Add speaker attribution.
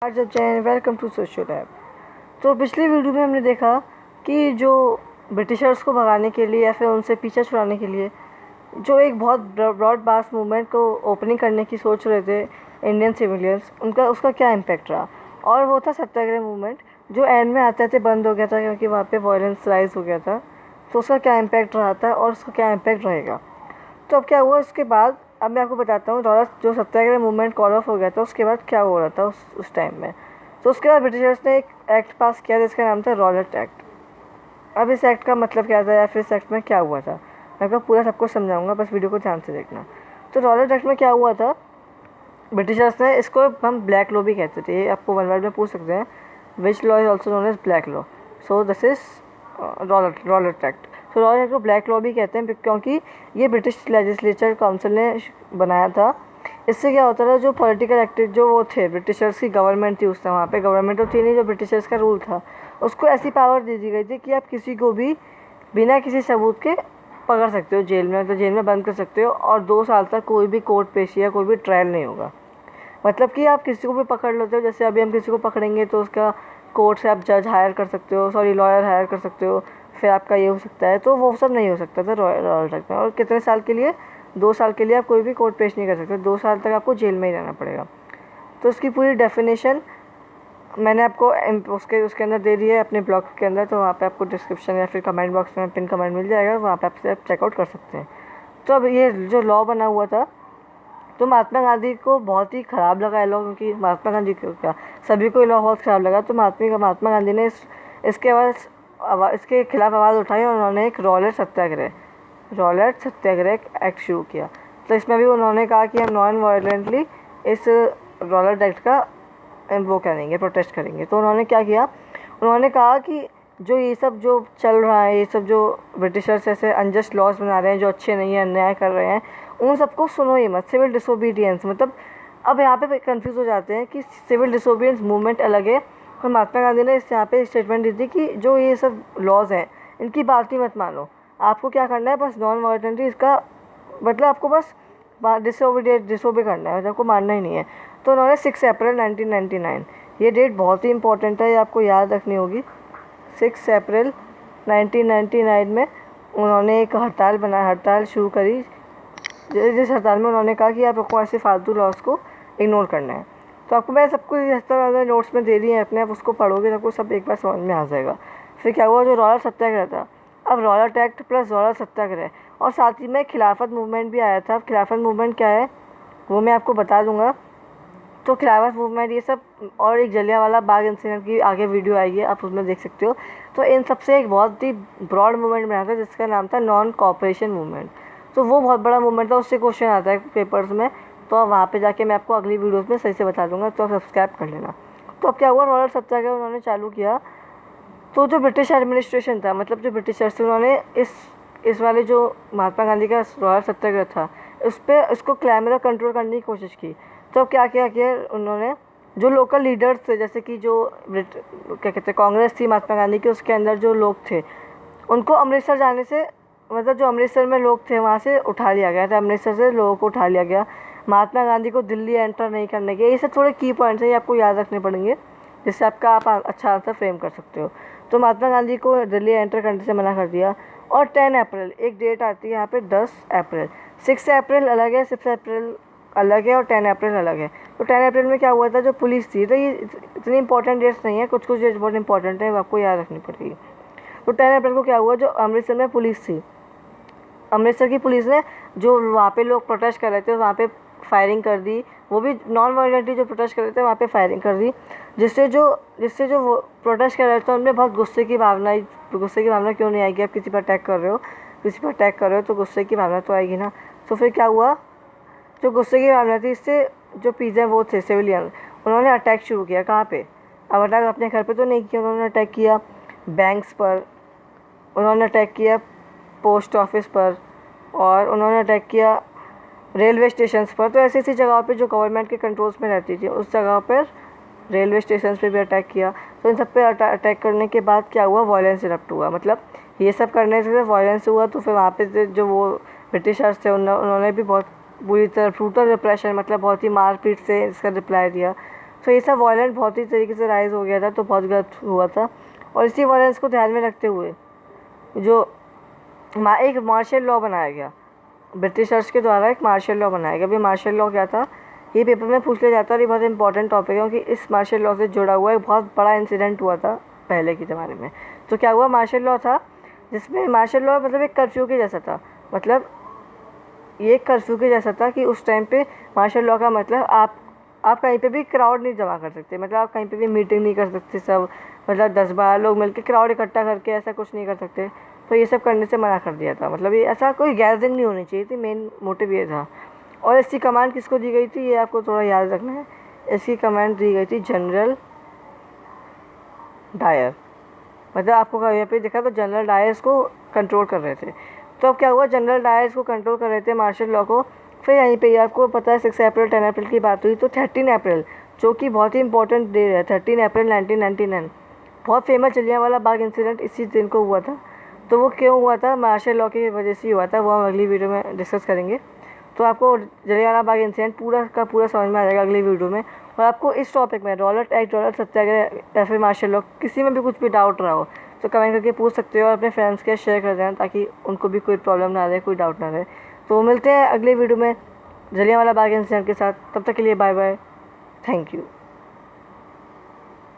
Speaker 1: आज जैन welcome to Social Lab. तो पिछली वीडियो में हमने देखा कि जो ब्रिटिशर्स को भगाने के लिए या फिर उनसे पीछा छुड़ाने के लिए जो एक बहुत ब्रॉड बास मूवमेंट को ओपनिंग करने की सोच रहे थे इंडियन सिविलियंस, उनका उसका क्या इम्पैक्ट रहा। और वो था सत्याग्रह मूवमेंट, जो एंड में आते आते बंद हो गया था क्योंकि वहाँ पे वायलेंस राइज हो गया था। तो उसका क्या इम्पैक्ट रहा था और उसका क्या इम्पैक्ट रहेगा। तो अब क्या हुआ इसके बाद, अब मैं आपको बताता हूँ रॉलेट जो सत्याग्रह मूवमेंट कॉल ऑफ हो गया था उसके बाद क्या हो रहा था उस टाइम में। तो उसके बाद ब्रिटिशर्स ने एक एक्ट पास किया जिसका नाम था रॉलेट एक्ट। अब इस एक्ट का मतलब क्या था या फिर इस एक्ट में क्या हुआ था, मैं आपको पूरा सब कुछ समझाऊंगा, बस वीडियो को ध्यान से देखना। तो रॉलेट एक्ट में क्या हुआ था, ब्रिटिशर्स ने, इसको हम ब्लैक लॉ भी कहते थे, ये आपको वन वर्ड में पूछ सकते हैं, which law is also known as black law. So this is Rowlatt Act. तो रॉलेट एक्ट को ब्लैक लॉ भी कहते हैं क्योंकि ये ब्रिटिश लेजिस्लेचर काउंसिल ने बनाया था। इससे क्या होता था, जो पॉलिटिकल एक्टिव जो वो थे, ब्रिटिशर्स की गवर्नमेंट थी उस टाइम, वहाँ पे गवर्नमेंट तो थी नहीं, जो ब्रिटिशर्स का रूल था, उसको ऐसी पावर दे दी गई थी कि आप किसी को भी बिना किसी सबूत के पकड़ सकते हो जेल में, तो जेल में बंद कर सकते हो, और 2 साल तक कोई भी कोर्ट पेशी या कोई भी ट्रायल नहीं होगा। मतलब कि आप किसी को भी पकड़ लेते हो, जैसे अभी हम किसी को पकड़ेंगे तो उसका कोर्ट से आप जज हायर कर सकते हो, सॉरी लॉयर हायर कर सकते हो, फिर आपका ये हो सकता है। तो वो सब नहीं हो सकता था रॉयल एक्ट में। और कितने साल के लिए, 2 साल के लिए आप कोई भी कोर्ट पेश नहीं कर सकते, 2 साल तक आपको जेल में ही रहना पड़ेगा। तो उसकी पूरी डेफिनेशन मैंने आपको उसके अंदर दे दी है अपने ब्लॉग के अंदर, तो वहाँ पे आपको डिस्क्रिप्शन या फिर कमेंट बॉक्स में पिन कमेंट मिल जाएगा, वहाँ पे आप चेकआउट कर सकते हैं। तो अब ये जो लॉ बना हुआ था, तो महात्मा गांधी को बहुत ही ख़राब लगा ये लॉ, क्योंकि महात्मा गांधी को क्या, सभी को ये लॉ बहुत ख़राब लगा। तो महात्मा गांधी ने इसके खिलाफ आवाज़ उठाई और उन्होंने एक रॉलेट सत्याग्रह एक्ट शुरू किया। तो इसमें भी उन्होंने कहा कि हम नॉन वायलेंटली इस रॉलेट एक्ट का वो करेंगे, प्रोटेस्ट करेंगे। तो उन्होंने क्या किया, उन्होंने कहा कि जो ये सब जो चल रहा है, ये सब जो ब्रिटिशर्स ऐसे अनजस्ट लॉज बना रहे हैं जो अच्छे नहीं है, अन्याय कर रहे हैं, उन सबको सुनो ही मत। सिविल डिसोबीडियंस मतलब, अब यहाँ पे कंफ्यूज हो जाते हैं कि सिविल डिसोबीडियंस मूवमेंट अलग है, और महात्मा गांधी ने इस यहाँ पे स्टेटमेंट दी थी कि जो ये सब लॉज हैं इनकी बात ही मत मानो, आपको क्या करना है, बस नॉन वायलेंटली इसका मतलब आपको बस डिसोबे करना है, आपको मानना ही नहीं है। तो उन्होंने 6 अप्रैल 1999, ये डेट बहुत ही इंपॉर्टेंट है, ये आपको याद रखनी होगी। 6 अप्रैल 1999 में उन्होंने एक हड़ताल शुरू करी, जिस हड़ताल में उन्होंने कहा कि आपको ऐसे फालतू लॉस को इग्नोर करना है। तो आपको मैं सबको इस तरह नोट्स में दे दिए हैं अपने, आप उसको पढ़ोगे तो आपको सब एक बार समझ में आ जाएगा। फिर क्या हुआ, जो रॉलेट सत्याग्रह था, अब रॉलेट एक्ट प्लस रॉलेट सत्याग्रह, और साथ ही में खिलाफत मूवमेंट भी आया था। अब खिलाफत मूवमेंट क्या है वो मैं आपको बता दूंगा। तो खिलाफत मूवमेंट ये सब, और एक जलियांवाला बाग इंसिडेंट की आगे वीडियो आएगी, आप उसमें देख सकते हो। तो इन सबसे एक बहुत ही ब्रॉड मूवमेंट बना था जिसका नाम था नॉन कॉपरेशन मूवमेंट। तो वो बहुत बड़ा मूवमेंट था, उससे क्वेश्चन आता है पेपर्स में, तो वहाँ पे जाके मैं आपको अगली वीडियोस में सही से बता दूंगा, तो आप सब्सक्राइब कर लेना। तो अब क्या हुआ, रॉलेट सत्याग्रह उन्होंने चालू किया। तो जो ब्रिटिश एडमिनिस्ट्रेशन था, मतलब जो ब्रिटिशर्स थे, उन्होंने इस वाले जो महात्मा गांधी का रॉलेट सत्याग्रह था, इसको क्लाइमेट कंट्रोल करने की कोशिश की। तो क्या क्या किया उन्होंने, जो लोकल लीडर्स थे, जैसे कि जो क्या कहते हैं कांग्रेस थी महात्मा गांधी की, उसके अंदर जो लोग थे उनको अमृतसर जाने से, मतलब जो अमृतसर में लोग थे वहाँ से उठा लिया गया था, अमृतसर से लोगों को उठा लिया गया। महात्मा गांधी को दिल्ली एंटर नहीं करने के, ये सब थोड़े की पॉइंट्स हैं, ये आपको याद रखने पड़ेंगे, जिससे आप अच्छा आंसर फ्रेम कर सकते हो। तो महात्मा गांधी को दिल्ली एंटर करने से मना कर दिया। और 10 अप्रैल एक डेट आती है यहाँ पे, 10 अप्रैल, 6 अप्रैल अलग है, 6 अप्रैल अलग है, और 10 अप्रैल अलग है। तो 10 अप्रैल में क्या हुआ था, जो पुलिस थी, तो ये इतनी इंपॉर्टेंट डेट्स नहीं है, कुछ डेट्स बहुत इंपॉर्टेंट है, आपको याद रखनी पड़ेगी। तो 10 अप्रैल को क्या हुआ, जो अमृतसर में पुलिस थी, अमृतसर की पुलिस ने जो वहाँ पे लोग प्रोटेस्ट कर रहे थे वहाँ पे फायरिंग कर दी, वो भी नॉन वायलेंटली जो प्रोटेस्ट कर रहे थे वहाँ पे फायरिंग कर दी, जिससे जो वो प्रोटेस्ट कर रहे थे उनमें बहुत गुस्से की भावना आई। गुस्से की भावना क्यों नहीं आएगी, आप किसी पर अटैक कर रहे हो तो गुस्से की भावना तो आएगी ना। तो फिर क्या हुआ, जो गुस्से की भावना थी, इससे जो पीछे वो थे सिविलियन, उन्होंने अटैक शुरू किया। कहाँ पे, अब अटैक अपने घर पे तो नहीं किया, उन्होंने अटैक किया बैंक्स पर, उन्होंने अटैक किया पोस्ट ऑफिस पर, और उन्होंने अटैक किया रेलवे स्टेशंस पर। तो ऐसी ऐसी जगहों पे जो गवर्नमेंट के कंट्रोल्स में रहती थी, उस जगह पर रेलवे स्टेशन पे भी अटैक किया। तो इन सब पे अटैक करने के बाद क्या हुआ, वायलेंस इरप्ट हुआ, मतलब ये सब करने से वायलेंस हुआ। तो फिर वहाँ पे जो वो ब्रिटिशर्स थे उन्होंने भी बहुत बुरी तरह ब्रूटल रिप्रेशन, मतलब बहुत ही मारपीट से इसका रिप्लाई दिया। तो ये सब वायलेंट बहुत ही तरीके से राइज हो गया था, तो बहुत गलत हुआ था। और इसी वायलेंस को ध्यान में रखते हुए जो एक मार्शल लॉ बनाया गया, ब्रिटिशर्स के द्वारा एक मार्शल लॉ बनाया गया। अभी मार्शल लॉ क्या था, ये पेपर में पूछ लिया जाता है और ये बहुत इंपॉर्टेंट टॉपिक है, क्योंकि इस मार्शल लॉ से जुड़ा हुआ एक बहुत बड़ा इंसिडेंट हुआ था पहले के ज़माने में। तो क्या हुआ, मार्शल लॉ था, जिसमें मार्शल लॉ मतलब एक कर्फ्यू के जैसा था। मतलब ये एक कर्फ्यू के जैसा था कि उस टाइम पे मार्शल लॉ का मतलब आप कहीं पे भी क्राउड नहीं जमा कर सकते, मतलब आप कहीं पे भी मीटिंग नहीं कर सकते, सब मतलब 10-12 लोग मिलकर क्राउड इकट्ठा करके ऐसा कुछ नहीं कर सकते। तो ये सब करने से मना कर दिया था, मतलब ये ऐसा कोई गैदरिंग नहीं होनी चाहिए थी, मेन मोटिव ये था। और इसकी कमांड किसको दी गई थी, ये आपको थोड़ा याद रखना है। इसकी कमांड दी गई थी जनरल डायर। मतलब आपको यहाँ पे देखा तो जनरल डायर इसको कंट्रोल कर रहे थे। तो अब क्या हुआ, जनरल डायर इसको कंट्रोल कर रहे थे मार्शल लॉ को। फिर यहीं पे आपको पता है 6 अप्रैल 10 अप्रैल की बात हुई, तो 13 अप्रैल जो कि बहुत ही इंपॉर्टेंट डे है, 13 अप्रैल 1999, बहुत फेमस जलियांवाला बाग इंसिडेंट इसी दिन को हुआ था। तो वो क्यों हुआ था, मार्शल लॉ की वजह से ही हुआ था, वो हम अगली वीडियो में डिस्कस करेंगे। तो आपको जलियांवाला बाग इंसिडेंट पूरा का पूरा समझ में आ जाएगा अगली वीडियो में। और आपको इस टॉपिक में रॉलेट एक्ट, रॉलेट सत्याग्रह या फिर मार्शल लॉ, किसी में भी कुछ भी डाउट रहा हो तो कमेंट करके पूछ सकते हो और अपने फ्रेंड्स के शेयर कर देना, ताकि उनको भी कोई प्रॉब्लम ना रहे, कोई डाउट ना रहे। तो मिलते हैं अगले वीडियो में जलियांवाला बाग इंसिडेंट के साथ, तब तक के लिए बाय बाय, थैंक यू।